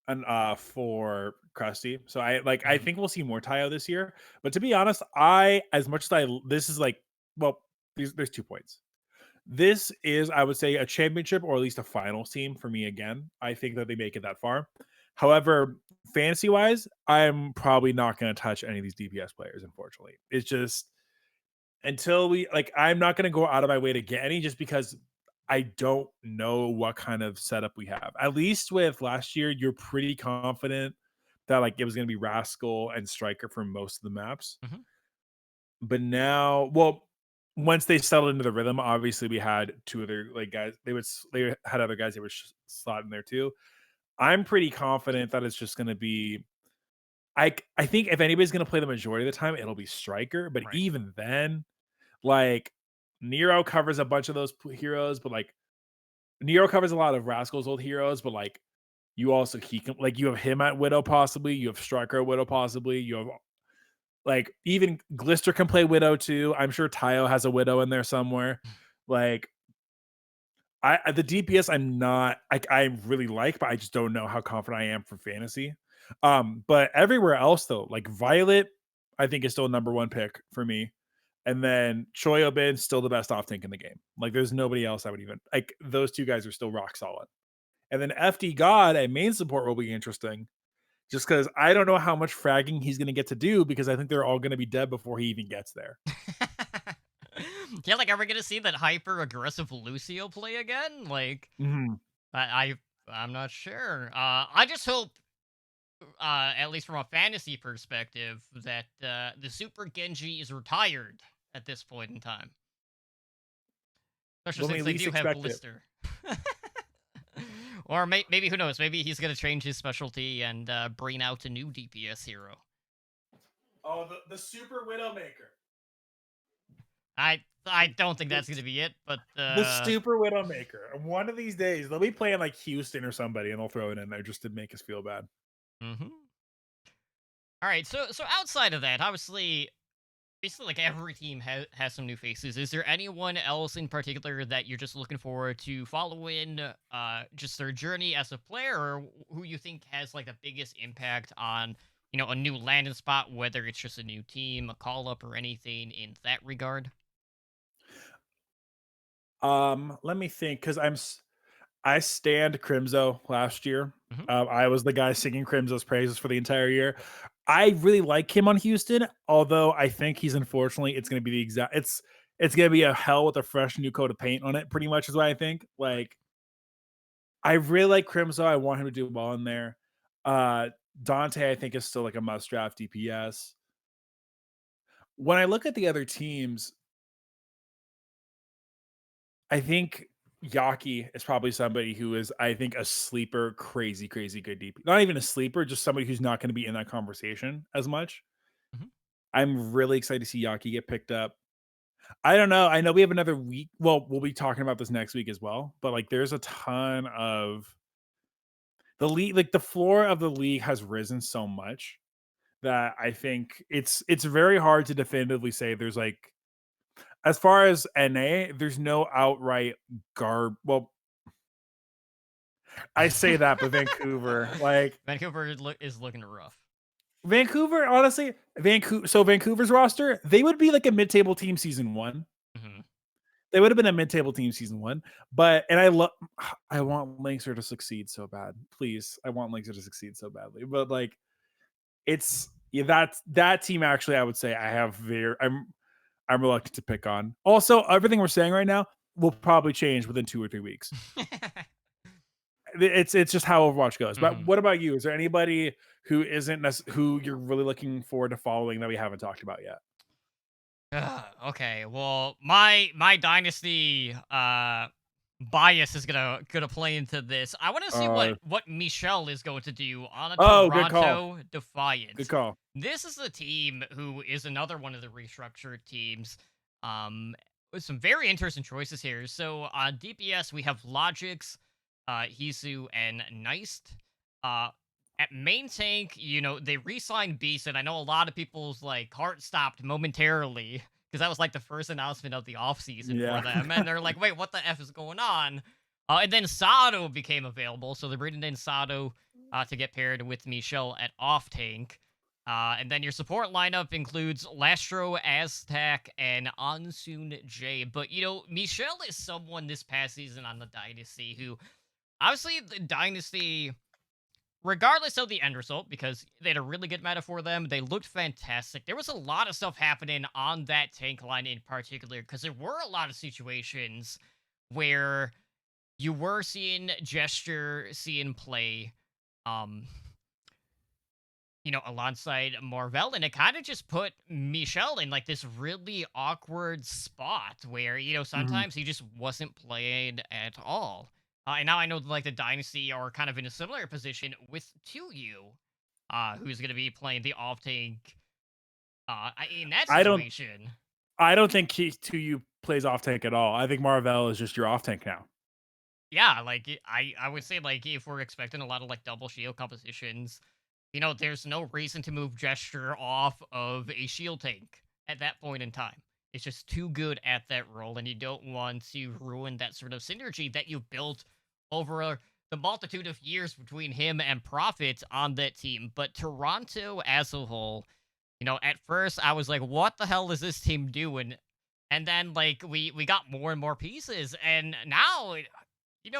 and for Krusty. So I Mhm. think we'll see more Tayo this year. But to be honest, I as much as I this is like well, there's 2 points. This is, I would say, a championship or at least a finals team for me again. I think that they make it that far. However, fantasy wise, I'm probably not going to touch any of these DPS players, unfortunately. It's just until we like, I'm not going to go out of my way to get any just because I don't know what kind of setup we have. At least with last year, you're pretty confident that like it was going to be Rascal and Striker for most of the maps. Mhm. But now, well, once they settled into the rhythm, obviously we had two other like guys. They had other guys they would slot in there too. I'm pretty confident that it's just going to be. I think if anybody's going to play the majority of the time, it'll be Striker. But Right. even then, like Nero covers a bunch of those heroes, but like Nero covers a lot of Rascal's old heroes, but like you also he can like you have him at Widow possibly, you have Striker at Widow possibly, you have like even Glister can play Widow too. I'm sure Tayo has a Widow in there somewhere. Like the DPS I'm not I really like, but I just don't know how confident I am for fantasy. But everywhere else though, like Violet, I think is still number one pick for me. And then Choyobin still the best off tank in the game. Like there's nobody else I would even like those two guys are still rock solid. And then FD God at main support will be interesting. Just because I don't know how much fragging he's gonna get to do because I think they're all gonna be dead before he even gets there. Yeah, like, are we gonna see that hyper aggressive Lucio play again? Like, Mhm. I, I'm not sure. I just hope, at least from a fantasy perspective, that the Super Genji is retired at this point in time. Especially When we since they least do have expect it. Blister. Or maybe, who knows? Maybe he's gonna change his specialty and bring out a new DPS hero. Oh, the Super Widowmaker. I don't think The, that's gonna be it, but the Super Widowmaker. One of these days, they'll be playing like Houston or somebody, and they'll throw it in there just to make us feel bad. mhm. All right, so outside of that, obviously, basically like every team has some new faces. Is there anyone else in particular that you're just looking forward to following, just their journey as a player, or who you think has like the biggest impact on, a new landing spot, whether it's just a new team, a call up, or anything in that regard? Let me think, because I stand Crimzo last year. Hmm. I was the guy singing Crimzo's praises for the entire year. I really like him on Houston, although I think he's unfortunately it's going to be the exact it's going to be a hell with a fresh new coat of paint on it. Pretty much is what I think. Like I really like Crimzo. I want him to do well in there. Uh, Dante, I think is still like a must draft DPS. When I look at the other teams, I think Yaki is probably somebody who is, I think, a sleeper, crazy, crazy good DP. Not even a sleeper, just somebody who's not going to be in that conversation as much. Hmm. I'm really excited to see Yaki get picked up. I don't know. I know we have another week. Well, we'll be talking about this next week as well. But like, there's a ton of the league. Like the floor of the league has risen so much that I think it's very hard to definitively say there's like as far as NA, there's no outright well, I say that, but Vancouver, like Vancouver is looking rough. Vancouver, honestly, Vancouver's roster, they would be like a mid-table team season one. Hmm. They would have been a mid-table team season one. I want Linkser to succeed so bad. Please. I want Linkser to succeed so badly. But like it's yeah, that team actually I would say I'm reluctant to pick on. Also, everything we're saying right now will probably change within 2 or 3 weeks. It's just how Overwatch goes. But Hmm. what about you? Is there anybody who isn't who you're really looking forward to following that we haven't talked about yet? Okay, well, my dynasty bias is gonna play into this. I want to see what Uh, Michelle is going to do on a oh, good call. Toronto Good Defiance. call. This is a team who is another one of the restructured teams. With some very interesting choices here. So on DPS we have Logix, Hisu, and Neist. Uh, at main tank, they re-signed Beast, and I know a lot of people's like heart stopped momentarily because that was like the first announcement of the offseason for Yeah. them, and they're like, "Wait, what the f is going on?" And then Sado became available, so they're bringing in Sado to get paired with Michelle at off tank. And then your support lineup includes Lastro, Aztec, and Ansun J. But Michelle is someone this past season on the Dynasty who, obviously, the Dynasty, regardless of the end result, because they had a really good meta for them, they looked fantastic. There was a lot of stuff happening on that tank line in particular, because there were a lot of situations where you were seeing Gesture, seeing play, um, alongside Marvel, and it kind of just put Michelle in like this really awkward spot where, Mhm. sometimes he just wasn't playing at all. And now I know like the Dynasty are kind of in a similar position with Tuyu, who's going to be playing the off tank in that I don't situation. I don't think Keith 2U plays off tank at all. I think Marvel is just your off tank now. Yeah, like I would say like if we're expecting a lot of like double shield compositions, there's no reason to move Gesture off of a shield tank at that point in time. It's just too good at that role, and you don't want to ruin that sort of synergy that you built over the multitude of years between him and Prophet on that team. But Toronto as a whole, at first I was like, what the hell is this team doing? And then like we got more and more pieces, and now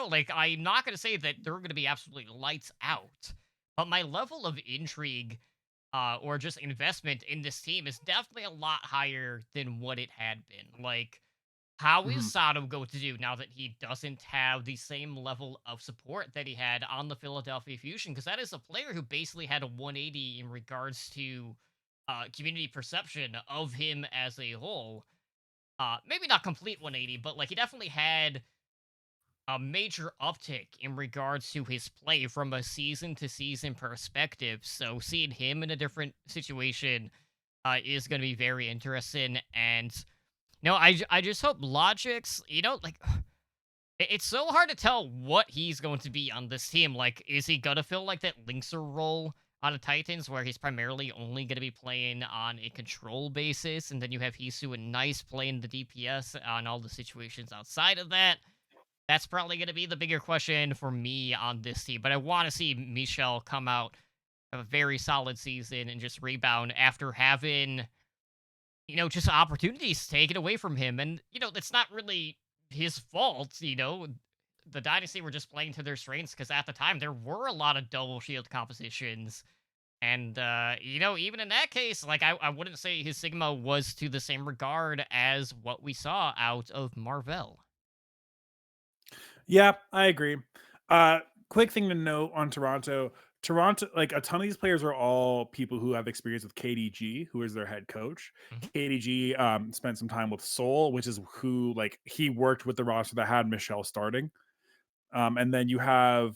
like I'm not gonna say that they're gonna be absolutely lights out, but my level of intrigue, or just investment in this team is definitely a lot higher than what it had been. Like How is Mhm. Sato going to do now that he doesn't have the same level of support that he had on the Philadelphia Fusion? Because that is a player who basically had a 180 in regards to community perception of him as a whole. Maybe not complete 180, but like he definitely had a major uptick in regards to his play from a season to season perspective. So seeing him in a different situation is going to be very interesting. And no, I just hope Logic's, like it's so hard to tell what he's going to be on this team. Like, is he gonna fill like that Linkser role on the Titans where he's primarily only gonna be playing on a control basis, and then you have Hisu and Nice playing the DPS on all the situations outside of that? That's probably gonna be the bigger question for me on this team. But I want to see Michel come out have a very solid season and just rebound after having just opportunities taken away from him. And, it's not really his fault, The Dynasty were just playing to their strengths because at the time there were a lot of double shield compositions. And, even in that case, like, I wouldn't say his Sigma was to the same regard as what we saw out of Marvel. Yeah, I agree. Uh, Quick thing to note on Toronto. Toronto, like a ton of these players are all people who have experience with KDG, who is their head coach. Hmm. KDG spent some time with Seoul, which is who like he worked with the roster that had Michelle starting. And then you have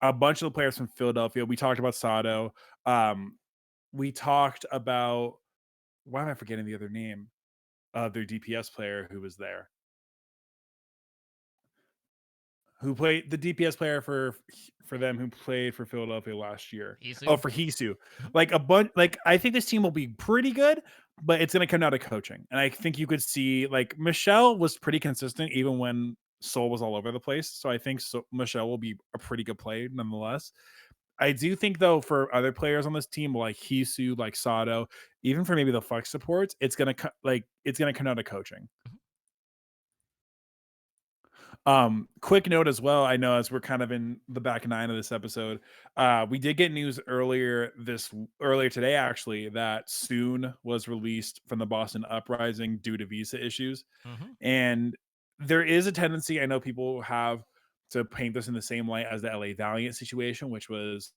a bunch of the players from Philadelphia. We talked about Sato. Um, we talked about why am I forgetting the other name of their DPS player who was there? Who played the DPS player for them who played for Philadelphia last year. Oh, Isu. for Hisu. Mhm. Like a bunch like I think this team will be pretty good, but it's gonna come down to coaching. And I think you could see like Michelle was pretty consistent even when Soul was all over the place. So I think Michelle will be a pretty good play nonetheless. I do think though for other players on this team like Hisu, like Sato, even for maybe the flex supports, it's gonna come down to coaching. Mhm. Quick note as well. I know as we're kind of in the back nine of this episode, we did get news earlier today actually that Soon was released from the Boston Uprising due to visa issues, Mhm. and there is a tendency I know people have to paint this in the same light as the LA Valiant situation, which was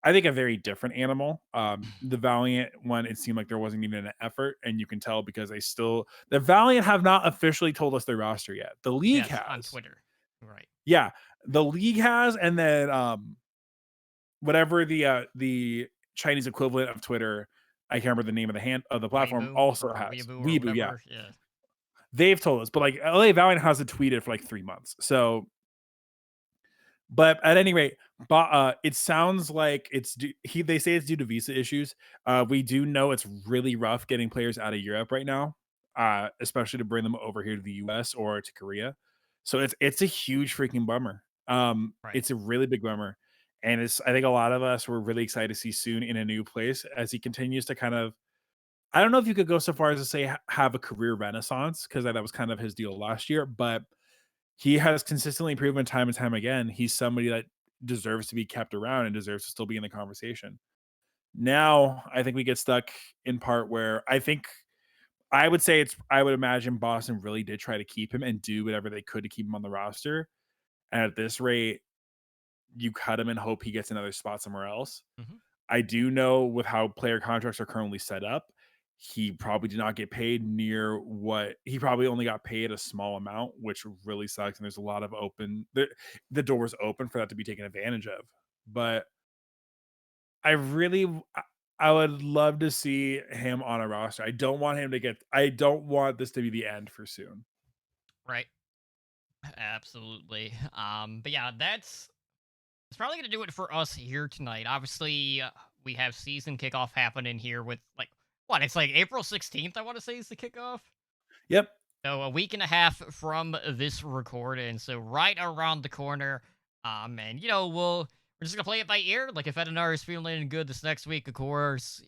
I think a very different animal. The Valiant one, it seemed like there wasn't even an effort, and you can tell because the Valiant have not officially told us their roster yet. The league Yes, on has. Twitter. Right. Yeah, the league has, and then whatever the Chinese equivalent of Twitter, I can't remember the name of the platform, Weibo also or has. Weeaboo or Weibo, yeah. whatever. Yeah. They've told us, but like LA Valiant hasn't tweeted for like 3 months. So but at any rate, it sounds like they say it's due to visa issues. We do know it's really rough getting players out of Europe right now, especially to bring them over here to the US or to Korea. So it's a huge freaking bummer. Right. It's a really big bummer. And I think a lot of us were really excited to see Soon in a new place as he continues to kind of I don't know if you could go so far as to say have a career renaissance because that was kind of his deal last year, but he has consistently proven time and time again he's somebody that deserves to be kept around and deserves to still be in the conversation. Now, I think we get stuck in part where I would imagine Boston really did try to keep him and do whatever they could to keep him on the roster. And at this rate, you cut him and hope he gets another spot somewhere else. Mhm. I do know with how player contracts are currently set up, he probably did not get paid near what he probably only got paid a small amount, which really sucks. And there's a lot of the door's open for that to be taken advantage of. But I really, I would love to see him on a roster. I don't want this to be the end for soon. Right. Absolutely. But yeah, it's probably gonna do it for us here tonight. Obviously, we have season kickoff happening here with like what? It's like April 16th. I want to say is the kickoff. Yep. So a week and a half from this recording, so right around the corner. And we're just gonna play it by ear. Like if Edinar is feeling good this next week, of course,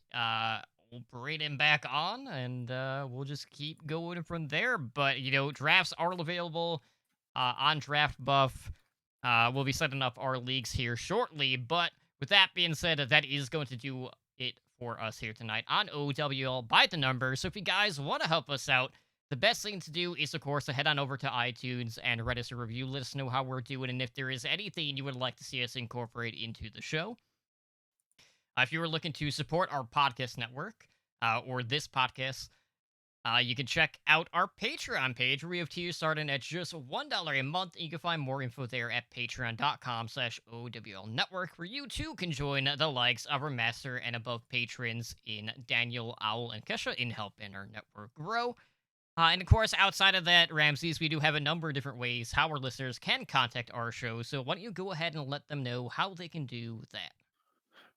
we'll bring him back on, and we'll just keep going from there. But drafts are available on Draft Buff. We'll be setting up our leagues here shortly. But with that being said, that is going to do it for us here tonight on OWL by the numbers. So if you guys want to help us out, The best thing to do is, of course, to head on over to iTunes and write us a review. Let us know how we're doing and if there is anything you would like to see us incorporate into the show. If you are looking to support our podcast network or this podcast, you can check out our Patreon page where we have tiers starting at just $1 a month. You can find more info there at patreon.com/OWL Network, where you too can join the likes of our master and above patrons in Daniel, Owl, and Kesha in helping our network grow. And of course, outside of that, Ramses, we do have a number of different ways how our listeners can contact our show. So why don't you go ahead and let them know how they can do that?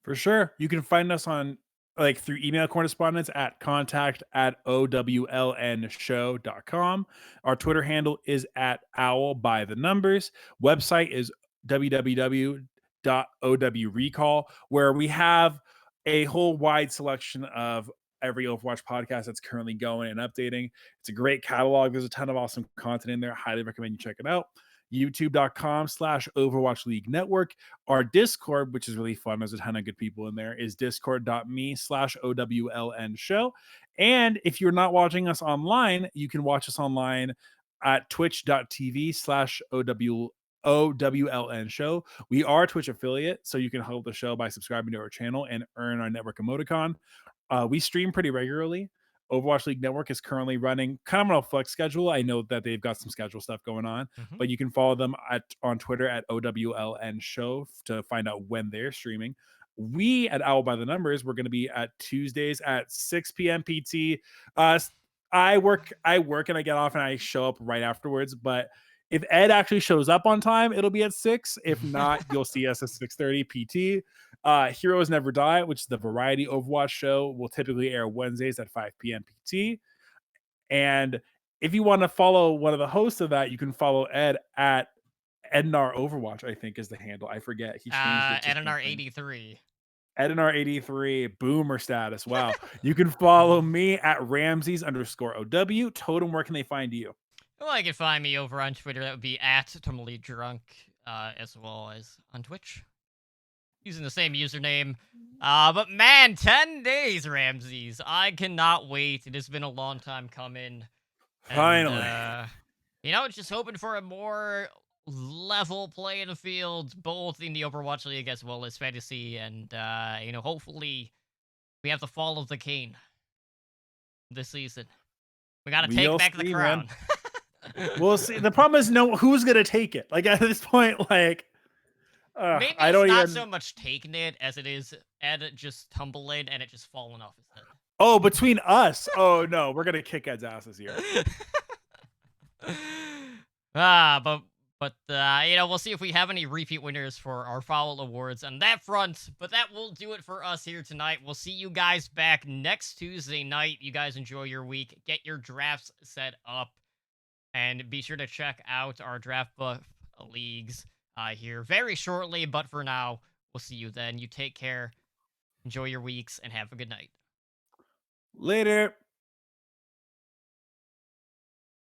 For sure. You can find us on through email correspondence at contact@owlnshow.com. Our Twitter handle is at owl by the numbers. Website is www.owrecall, where we have a whole wide selection of every Overwatch podcast that's currently going and updating. It's a great catalog. There's a ton of awesome content in there. Highly recommend you check it out. youtube.com/Overwatch League Network. Our Discord, which is really fun, there's a ton of good people in there, is discord.me/OWLN show. And if you're not watching us online, you can watch us online at twitch.tv/OWLN show. We are a Twitch affiliate, so you can help the show by subscribing to our channel and earn our network emoticon. We stream pretty regularly. Overwatch League Network is currently running kind of on a flex schedule. I know that they've got some schedule stuff going on, but you can follow them on Twitter at OWLN Show to find out when they're streaming. We at Owl by the Numbers, we're going to be at Tuesdays at 6 p.m. PT. I work and I get off and I show up right afterwards. But if Ed actually shows up on time, it'll be at 6. If not, you'll see us at 6:30 PT. Heroes Never Die, which is the variety Overwatch show, will typically air Wednesdays at 5 p.m. PT. And if you want to follow one of the hosts of that, you can follow Ed at Ednar Overwatch, I think is the handle. I forget. He changed it to Ednar 83. Ednar83, boomer status. Wow. You can follow me at Ramses_OW. Totem, where can they find you? Well, you can find me over on Twitter. That would be at Totally Drunk, as well as on Twitch, using the same username. But man, 10 days, Ramses. I cannot wait. It has been a long time coming. Finally. Just hoping for a more level playing field, both in the Overwatch League as well as Fantasy. And, hopefully we have the fall of the King this season. We got to take back the crown. We'll see. The problem is who's going to take it? Like, at this point, like... Maybe it's not so much taking it as it is Ed just tumbling and it just falling off his head. Oh, between us. Oh, no. We're going to kick Ed's ass this year. But we'll see if we have any repeat winners for our Foul Awards on that front. But that will do it for us here tonight. We'll see you guys back next Tuesday night. You guys enjoy your week. Get your drafts set up. And be sure to check out our draft buff leagues here very shortly. But for now, we'll see you then. You take care. Enjoy your weeks and have a good night. Later.